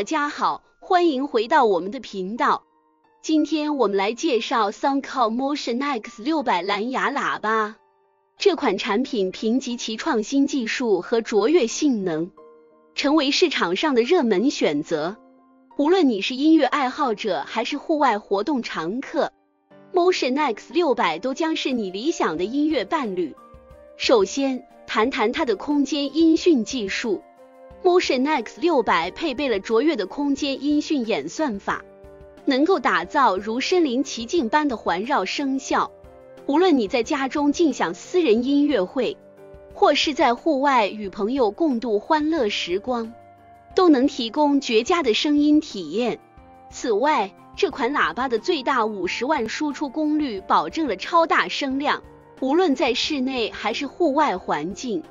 大家好，欢迎回到我们的频道。今天我们来介绍 SoundCloud Motion X600 蓝牙喇叭。这款产品凭藉其创新技术和卓越性能，成为市场上的热门选择。无论你是音乐爱好者还是户外活动常客， Motion X600 都将是你理想的音乐伴侣。首先，谈谈它的空间音讯技术。Motion X600 配备了卓越的空间音讯演算法，能够打造如身临其境般的环绕声效。无论你在家中尽享私人音乐会，或是在户外与朋友共度欢乐时光，都能提供绝佳的声音体验。此外，这款喇叭的最大50万输出功率保证了超大声量，无论在室内还是户外环境，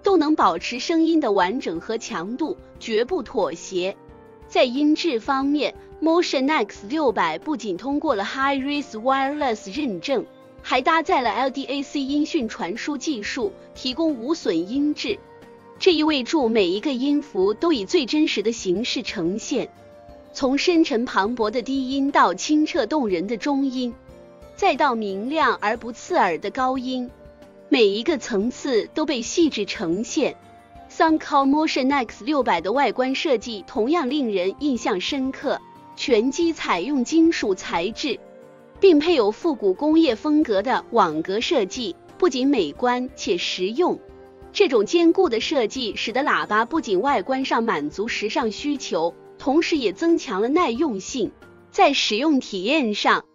都能保持声音的完整和强度，绝不妥协。在音质方面， Motion X600 不仅通过了 Hi-Res Wireless 认证，还搭载了 LDAC 音讯传输技术，提供无损音质。这意味着每一个音符都以最真实的形式呈现，从深沉磅礴的低音到清澈动人的中音，再到明亮而不刺耳的高音，每一个层次都被细致呈现。SoundCloud Motion X600 的外观设计同样令人印象深刻，全机采用金属材质，并配有复古工业风格的网格设计，不仅美观且实用。这种坚固的设计使得喇叭不仅外观上满足时尚需求，同时也增强了耐用性。在使用体验上，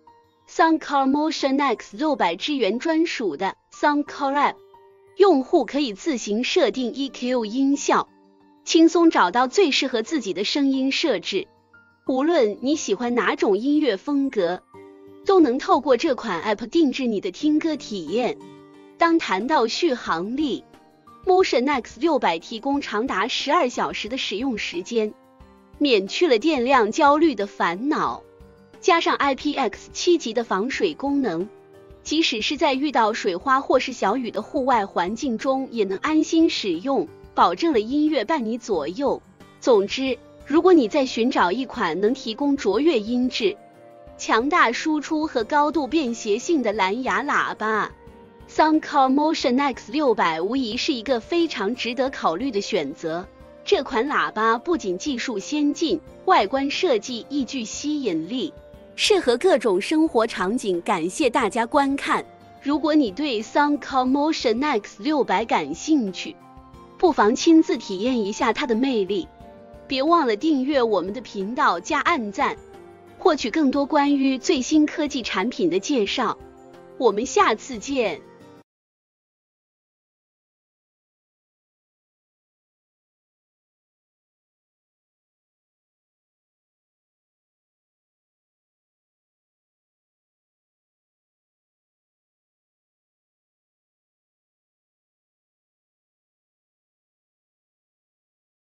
SoundCloud Motion X600 支援专属的 SoundCloud App， 用户可以自行设定 EQ 音效，轻松找到最适合自己的声音设置。无论你喜欢哪种音乐风格，都能透过这款 App 定制你的听歌体验。当谈到续航力， Motion X600 提供长达12小时的使用时间，免去了电量焦虑的烦恼。加上 IPX7 级的防水功能，即使是在遇到水花或是小雨的户外环境中也能安心使用，保证了音乐伴你左右。总之，如果你在寻找一款能提供卓越音质、强大输出和高度便携性的蓝牙喇叭， SoundCloud Motion X600 无疑是一个非常值得考虑的选择。这款喇叭不仅技术先进，外观设计亦具吸引力，适合各种生活场景。感谢大家观看。如果你对 SoundCloud Motion X600 感兴趣，不妨亲自体验一下它的魅力。别忘了订阅我们的频道加按赞，获取更多关于最新科技产品的介绍。我们下次见。